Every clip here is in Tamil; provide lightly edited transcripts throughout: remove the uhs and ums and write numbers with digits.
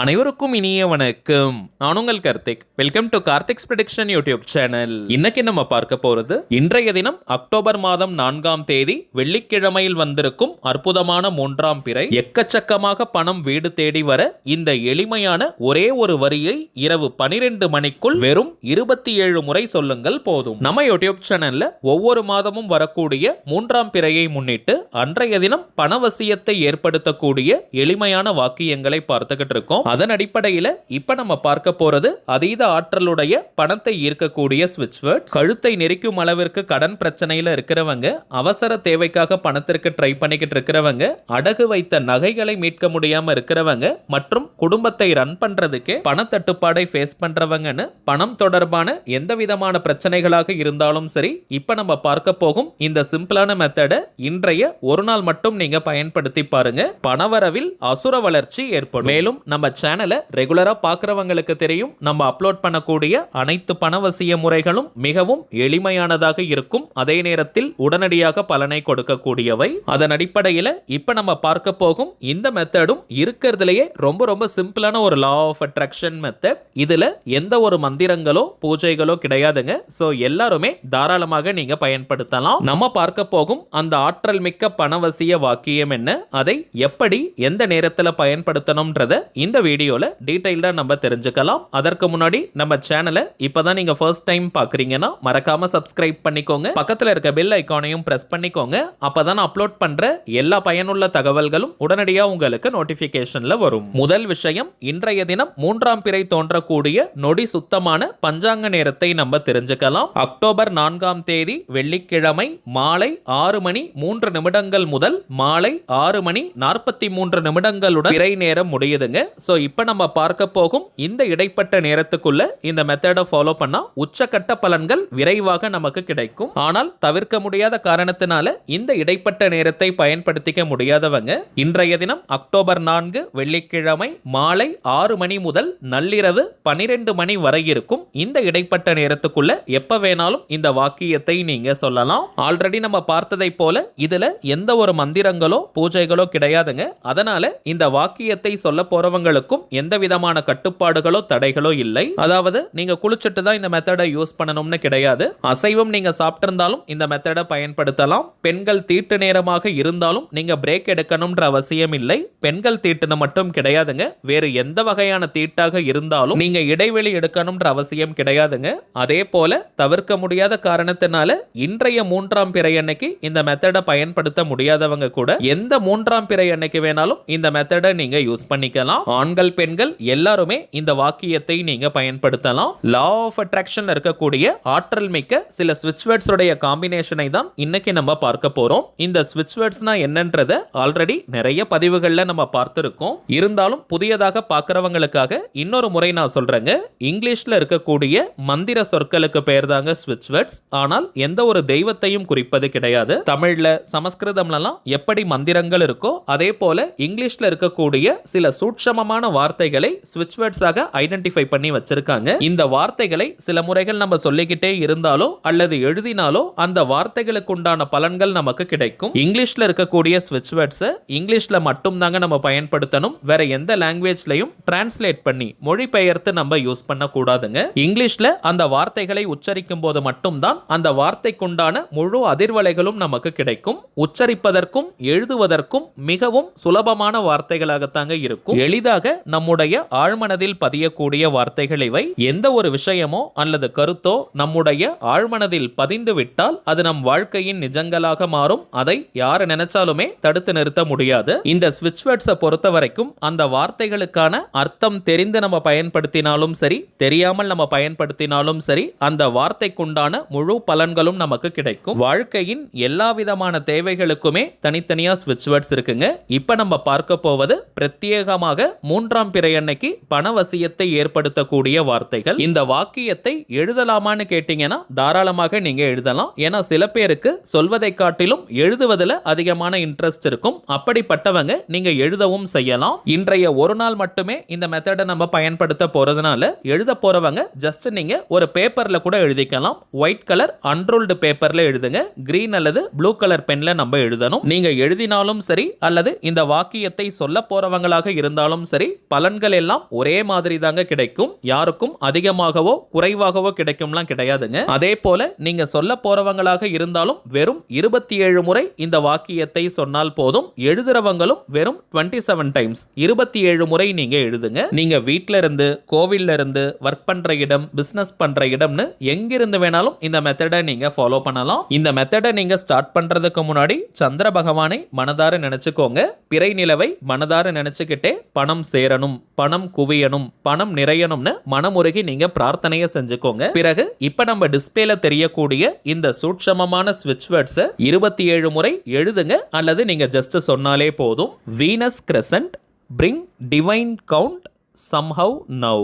அனைவருக்கும் இனிய வணக்கம். நான் உங்கள் Karthik. Welcome to Karthik's prediction YouTube channel. இன்னைக்கு நம்ம பார்க்க போறது இன்றைய தினம் அக்டோபர் மாதம் 4ஆம் தேதி வெள்ளிக்கிழமையில் வந்திருக்கும் அற்புதமான 3ஆம் பிறை. எக்கச்சக்கமாக பணம் வீடு தேடி வர இந்த எளிமையான ஒரே ஒரு வரியை இரவு 12 மணிக்குள் வெறும் 27 முறை சொல்லுங்கள் போதும். நம்ம யூடியூப் சேனல்ல ஒவ்வொரு மாதமும் வரக்கூடிய 3ஆம் பிறையை முன்னிட்டு அன்றைய தினம் பணவசியத்தை ஏற்படுத்தக்கூடிய எளிமையான வாக்கியங்களை பார்த்துக்கிட்டு இருக்கோம். அதன் அடிப்படையில் இப்ப நம்ம பார்க்க போறது அதீத ஆற்றலுடைய பணத்தை ஈர்க்கக்கூடிய ஸ்விட்ச் வேர்ட். கழுத்தை நெரிக்கும் அளவிற்கு கடன் பிரச்சனையில இருக்கிறவங்க, அவசர தேவைக்காக பணத்திற்கு ட்ரை பண்ணிக்கிட்டு இருக்கிறவங்க, அடகு வைத்த நகைகளை மீட்க முடியாம இருக்கிறவங்க மற்றும் குடும்பத்தை ரன் பண்றதுக்கு பணத்தட்டுப்பாடை ஃபேஸ் பண்றவங்கன்னு பணம் தொடர்பான எந்த விதமான பிரச்சனைகளாக இருந்தாலும் சரி, இப்ப நம்ம பார்க்க போகும் இந்த சிம்பிளான மெத்தடை இன்றைய ஒரு நாள் மட்டும் நீங்க பயன்படுத்தி பாருங்க. பணவரவில் அசுர வளர்ச்சி ஏற்படும். மேலும் நம்ம சேனலை ரெகுலரா பார்க்கிறவங்களுக்கு தெரியும், நம்ம அப்லோட் பண்ணக்கூடிய அனைத்து பணவசிய முறைகளும் மிகவும் எளிமையானதாக இருக்கும், அதே நேரத்தில் உடனடியாக பலனை கொடுக்கக்கூடியவை. அதன் அடிப்படையில் இப்ப நம்ம பார்க்க போகும் இந்த மெத்தடும் இருக்கிறதுலேயே ரொம்ப ரொம்ப சிம்பிளான ஒரு லா ஆஃப் அட்ராக்ஷன் மெத்தட். இதுல எந்த ஒரு மந்திரங்களோ பூஜைகளோ கிடையாதுங்க. சோ எல்லாருமே தாராளமாக நீங்க பயன்படுத்தலாம். நம்ம பார்க்க போகும் அந்த ஆற்றல் மிக்க பணவசிய வாக்கியம் என்ன, அதை எப்படி எந்த நேரத்தில் பயன்படுத்தணும்ன்றத இந்த வீடியோல டீடைல்டா நம்ம தெரிஞ்சுக்கலாம். அதற்கு முன்னாடி நம்ம சேனலை இப்பதான் நீங்க ஃபர்ஸ்ட் டைம் பாக்குறீங்கன்னா மறக்காம சப்ஸ்கிரைப் பண்ணிக்கோங்க. பக்கத்துல இருக்க பெல் ஐகானையும் பிரஸ் பண்ணிக்கோங்க. அப்பதான் அப்லோட் பண்ற எல்லா பயனுள்ள தகவல்களும் உடனடியா உங்களுக்கு நோட்டிபிகேஷன்ல வரும். முதல் விஷயம், இன்றைய தினம் 3ஆம் பிறை தோன்றக்கூடிய நொடி சுத்தமான பஞ்சாங்க நேரத்தை நம்ம தெரிஞ்சுக்கலாம். அக்டோபர் 4ஆம் தேதி வெள்ளிக்கிழமை மாலை 6 மணி 3 நிமிடங்கள் முதல் மாலை 6 மணி 43 நிமிடங்களுடன் பிறை நேரம் முடியுதுங்க. சோ இப்ப நம்ம பார்க்க போகும் இந்த இடைப்பட்ட நேரத்துக்குள்ள இந்த மெத்தடை ஃபாலோ பண்ணா உச்சக்கட்ட பலன்கள் விரைவாக நமக்கு கிடைக்கும். ஆனால் தவிர்க்க முடியாத காரணத்தினால இந்த இடைப்பட்ட நேரத்தை பயன்படுத்திக்க முடியாதவங்க இன்றைய தினம் அக்டோபர் 4 வெள்ளிக்கிழமை மாலை 6 மணி முதல் நள்ளிரவு 12 மணி வரை இருக்கும் இந்த இடைப்பட்ட நேரத்துக்குள்ள எப்ப வேணாலும் இந்த வாக்கியத்தை நீங்க சொல்லலாம். ஆல்ரெடி நம்ம பார்த்ததை போல இதுல எந்த ஒரு மந்திரங்களோ பூஜைகளோ கிடையாதுங்க. அதனால இந்த வாக்கியத்தை சொல்ல போறவங்களுக்கும் எந்த விதமான கட்டுப்பாடுகளோ தடைகளோ இல்லை. அதாவது நீங்க குளிச்சுட்டு தான் இந்த மெத்தடை யூஸ் பண்ணணும்னு கிடையாது. அசைவம் நீங்க சாப்பிட்டிருந்தாலும் இந்த மெத்தடை பயன்படுத்தலாம். பெண்கள் தீட்டு நேரமாக இருந்தாலும் நீங்க பிரேக் எடுக்கணும்ன்ற அவசியம் இல்லை. பெண்கள் தீட்டுன்னு மட்டும் கிடையாதுங்க, வேறு எந்த வகையான தீட்டாக இருந்தாலும் நீங்க இடைவெளி எடுக்கணும்ன்ற அவசியம் கிடையாதுங்க. அதே போல தவிர்க்க முடியாத காரணத்தினால இன்றைய 3ஆம் பிறை அன்னைக்கு இந்த மெத்தடை பயன்படுத்த முடியாதவங்க கூட எந்த 3ஆம் பிறை அன்னைக்கு வேணாலும் இந்த மெத்தடை நீங்க யூஸ் பண்ணிக்கலாம். ஆண்கள் பெண்கள் எல்லாருமே இந்த வாக்கியத்தை நீங்க பயன்படுத்தலாம். லா ஆஃப் அட்ராக்ஷன் இருக்கக்கூடிய ஆற்றல் மிக்க சில ஸ்விட்ச் வேர்ட்ஸ் உடைய காம்பினேஷனை தான் இன்னைக்கு நம்ம பார்க்க போறோம். இந்த ஸ்விட்ச் வேர்ட்ஸ்னா என்னன்றத ஆல்ரெடி நிறைய பதிவுகள்ல நம்ம பார்த்திருக்கோம். இருந்தாலும் புதியதாக பார்க்கிறவங்களுக்காக இன்னொரு முறை நான் சொல்றேங்க. இங்கிலீஷ்ல இருக்கக்கூடிய மந்திர சொற்களுக்கு பெயர் தாங்க ஸ்விட்ச் வேர்ட்ஸ். ஆனால் எந்த ஒரு தெய்வத்தையும் குறிப்பது கிடையாது. தமிழ்ல சமஸ்கிருதம்லாம் எப்படி மந்திரங்கள் இருக்கோ அதே போல இங்கிலீஷ்ல இருக்கக்கூடிய சில சூட்சமமான வார்த்தைகளை ஸ்விட்ச் வேர்ட்ஸாக ஐடென்டிஃபை பண்ணி வச்சிருக்காங்க. இந்த வார்த்தைகளை சில முறைகள் நம்ம சொல்லிக்கிட்டே இருந்தாலோ அல்லது எழுதினாலோ அந்த வார்த்தைகளுக்கு உண்டான பலன்கள் நமக்கு கிடைக்கும். இங்கிலீஷ்ல இருக்கக்கூடிய ஸ்விட்ச் வேர்ட்ஸ் இங்கிலீஷ்ல மட்டும் தாங்க நம்ம பயன்படுத்தணும். வேற எந்த லாங்குவேஜ்லயும் டிரான்ஸ்லேட் பண்ணி மொழிபெயர்த்து நம்ம யூஸ் பண்ண கூடாதுங்க. இங்கிலீஷ்ல அந்த வார்த்தைகளை உச்சரிக்கும் போது மட்டும்தான் அந்த வார்த்தைக்குண்டான முழு அதிர்வலைகளும் நமக்கு கிடைக்கும். உச்சரிப்பதற்கும் எழுதுவதற்கும் மிகவும் சுலபமான வார்த்தைகளாகத்தாங்க இருக்கும். எளிதாக நம்முடைய ஆழ்மனதில் பதியக்கூடிய வார்த்தைகள் இவை. எந்த ஒரு விஷயமோ அல்லது கருத்தோ நம்முடைய ஆழ்மனதில் பதிந்து விட்டால் அது நம் வாழ்க்கையின் நிஜங்களாக மாறும். அதை யார் நினைச்சாலுமே தடுத்து நிறுத்த முடியாது. இந்த ஸ்விட்ச் வேர்ட்ஸை பொறுத்த வரைக்கும் அந்த வார்த்தைகளுக்கான அர்த்தம் தெரிந்து நம்ம பயன்படுத்தினாலும் சரி, தெரியாமல் நம்ம பயன்படுத்தினாலும் சரி, அந்த வார்த்தைக்குண்டான முழு பலன்களும் நமக்கு கிடைக்கும். வாழ்க்கையின் எல்லா விதமான தேவைகளுக்குமே தனித்தனியா ஸ்விட்ச் வேர்ட்ஸ் இருக்குங்க. இப்ப நம்ம பார்க்க போவது பிரத்யேகமாக 3ஆம் பிறை அன்னைக்கு பணவசியத்தை ஏற்படுத்தக்கூடிய வார்த்தைகள். இந்த வாக்கியத்தை எழுதலாமான்னு கேட்டீங்கன்னா தாராளமாக நீங்க எழுதலாம். ஏன்னா சில பேருக்கு சொல்வதை காட்டிலும் எழுதுவதில் அதிகமான இன்ட்ரெஸ்ட் இருக்கும். அப்படிப்பட்டவங்க நீங்க எழுதவும் செய்யலாம். இன்றைய ஒரு நாள் மட்டுமே இந்த மெத்தடை நம்ம பயன்படுத்த போறதுனால எழுத போறவங்க ஜஸ்ட் நீங்க ஒரு பேப்பர்ல கூட எழுதிக்கலாம். ஒயிட் கலர் அன்ரூல்டு பேப்பர்ல எழுதுங்க. கிரீன் அல்லது ப்ளூ கலர் பென்ல நம்ம எழுதணும். நீங்க எழுதினாலும் சரி அல்லது இந்த வாக்கியத்தை சொல்ல போறவங்களாக இருந்தாலும் சரி மாதிரி பலன்கள் எல்லாம் ஒரே மாதிரி தாங்க கிடைக்கும். யாருக்கும் அதிகமாகவோ குறைவாகவோ கிடைக்கும்லாம் கிடையாதுங்க. அதே போல நீங்க சொல்ல போறவங்களாக இருந்தாலும் வெறும் 27 முறை இந்த வாக்கியத்தை சொன்னால் போதும். எழுதுறவங்களும் வெறும் 27 டைம்ஸ் 27 முறை நீங்க எழுதுங்க. நீங்க வீட்ல இருந்து, கோவில்ல இருந்து, ஒர்க் பண்ற இடம், பிசினஸ் பண்ற இடம்னு எங்கிருந்து வேணாலும் இந்த மெத்தடை நீங்க ஃபாலோ பண்ணலாம். இந்த மெத்தடை நீங்க ஸ்டார்ட் பண்றதுக்கு முன்னாடி சந்திர பகவானை மனதார நினைச்சுக்கோங்க. பிறை நிலவை மனதார நினைச்சுக்கிட்டே பணம் சேரணும், பணம் குவியணும், பணம் நிறையணும்னு மனமுருகி நீங்க பிரார்த்தனையை செஞ்சுக்கோங்க. பிறகு இப்ப நம்ம டிஸ்பிளேல தெரியக்கூடிய இந்த சூட்சமமான ஸ்விட்ச் வேர்ட்ஸ் 27 முறை எழுதுங்க, அல்லது நீங்க ஜஸ்ட் சொன்னாலே போதும். Venus crescent bring divine count somehow now.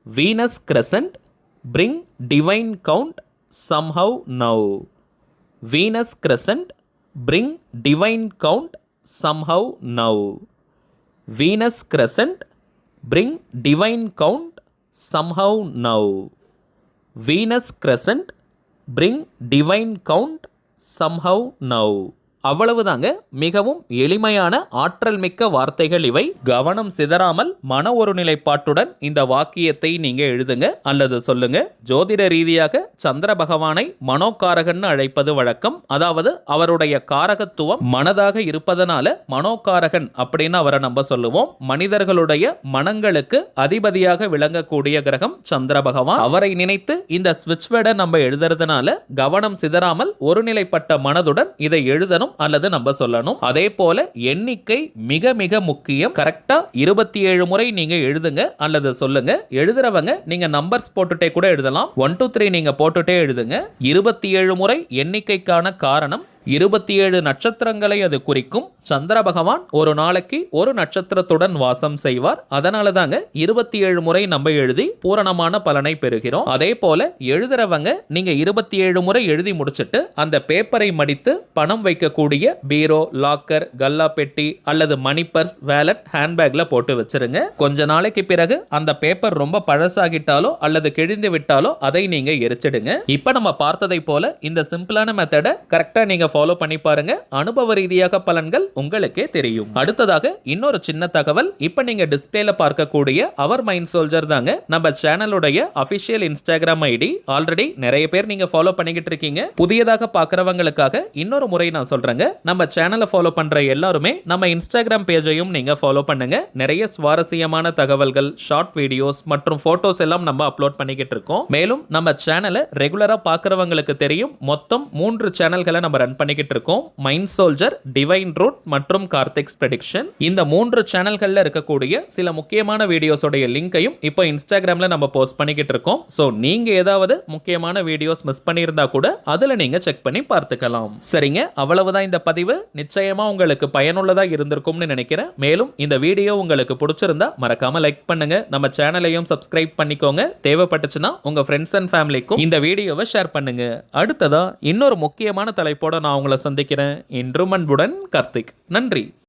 Venus crescent bring divine count somehow now. Venus crescent bring divine count somehow now. Venus crescent bring divine count somehow now. Venus crescent bring divine count somehow now. அவ்வளவுதாங்க. மிகவும் எளிமையான ஆற்றல் மிக்க வார்த்தைகள் இவை. கவனம் சிதறாமல் மன ஒருநிலைப்பாட்டுடன் இந்த வாக்கியத்தை நீங்க எழுதுங்க அல்லது சொல்லுங்க. ஜோதிட ரீதியாக சந்திர பகவானை மனோகாரகன் அழைப்பது வழக்கம். அதாவது அவருடைய காரகத்துவம் மனதாக இருப்பதனால மனோகாரகன் அப்படின்னு அவரை நம்ம சொல்லுவோம். மனிதர்களுடைய மனங்களுக்கு அதிபதியாக விளங்கக்கூடிய கிரகம் சந்திர பகவான். அவரை நினைத்து இந்த ஸ்விட்ச் வேர்டை நம்ம எழுதுறதுனால கவனம் சிதறாமல் ஒருநிலைப்பட்ட மனதுடன் இதை எழுதணும் அல்லது நம்ம சொல்லணும். அதே போல எண்ணிக்கை மிக மிக முக்கியம். கரெக்டா 27 முறை நீங்க எழுதுங்க அல்லது சொல்லுங்க. எழுதுறவங்க நீங்க நம்பர்ஸ் போட்டுட்டே கூட எழுதலாம். 1 2 3 நீங்க போட்டுட்டே எழுதுங்க. 27 முறை எண்ணிக்கைக்கான காரணம் 27 நட்சத்திரங்களை அது குறிக்கும். சந்திர பகவான் ஒரு நாளைக்கு ஒரு நட்சத்திரத்துடன் வாசம் செய்வார். அதனால தாங்க 27 முறை நம்ம எழுதி பூரணமான பலனை பெறுகிறோம். அதே போல எழுதுறவங்க நீங்க 27 முறை எழுதி முடிச்சிட்டு அந்த பேப்பரை மடித்து பணம் வைக்கக்கூடிய பீரோ, லாக்கர், கல்லா பெட்டி அல்லது மணி பர்ஸ், வேலட், ஹேண்ட்பேக்ல போட்டு வச்சிருங்க. கொஞ்ச நாளைக்கு பிறகு அந்த பேப்பர் ரொம்ப பழசாகிட்டாலோ அல்லது கிழிந்து விட்டாலோ அதை நீங்க எரிச்சிடுங்க. இப்ப நம்ம பார்த்ததை போல இந்த சிம்பிளான மெத்தடை கரெக்டா நீங்க ஃபாலோ பண்ணி பாருங்க. அனுபவ ரீதியாக பலன்கள் உங்களுக்கே தெரியும். அடுத்ததாக இன்னொரு சின்ன தகவல். இப்ப நீங்க டிஸ்பிளேல பார்க்கக்கூடிய அவர் மைண்ட் சோல்ஜர் தாங்க நம்ம சேனலுடைய அபிஷியல் இன்ஸ்டாகிராம் ஐடி. ஆல்ரெடி நிறைய பேர் நீங்க ஃபாலோ பண்ணிக்கிட்டு இருக்கீங்க. புதியதாக பார்க்கறவங்களுக்காக இன்னொரு முறை நான் சொல்றேங்க. நம்ம சேனலை ஃபாலோ பண்ற எல்லாருமே நம்ம இன்ஸ்டாகிராம் பேஜையும் நீங்க ஃபாலோ பண்ணுங்க. நிறைய சுவாரஸ்யமான தகவல்கள், ஷார்ட் வீடியோஸ் மற்றும் போட்டோஸ் எல்லாம் நம்ம அப்லோட் பண்ணிக்கிட்டு இருக்கோம். மேலும் நம்ம சேனலை ரெகுலரா பார்க்கறவங்களுக்கு தெரியும். மொத்தம் 3 சேனல்களை நம்ம ரன் பண்ணிக்கிட்டு இருக்கோம். மைண்ட் சோல்ஜர், டிவைன் ரூட் மற்றும் கார்த்திக்ஸ் ப்ரெடிக்ஷன். இந்த 3 சேனல்கள்ல இருக்கக்கூடிய சில முக்கியமான வீடியோஸோட லிங்கையும் இப்போ இன்ஸ்டாகிராம்ல நம்ம போஸ்ட் பண்ணிக்கிட்டு இருக்கோம். சோ நீங்க ஏதாவது முக்கியமான வீடியோஸ் மிஸ் பண்ணியிருந்தா கூட அதுல நீங்க செக் பண்ணி பார்த்துக்கலாம். சரிங்க, அவ்வளவுதான் இந்த பதிவு. நிச்சயமா உங்களுக்கு பயனுள்ளதா இருந்திருக்கும்னு நினைக்கிறேன். மேலும் இந்த வீடியோ உங்களுக்கு பிடிச்சிருந்தா மறக்காம லைக் பண்ணுங்க. நம்ம சேனலையும் சப்ஸ்கிரைப் பண்ணிக்கோங்க. தேவைப்பட்டுச்சுன்னா உங்க ஃப்ரெண்ட்ஸ் அண்ட் ஃபேமிலிக்கும் இந்த வீடியோவை ஷேர் பண்ணுங்க. அடுத்ததா இன்னொரு முக்கியமான தலைப்போட நான் உங்களை சந்திக்கிறேன். இன்றும் அன்புடன் கார்த்திக். நன்றி.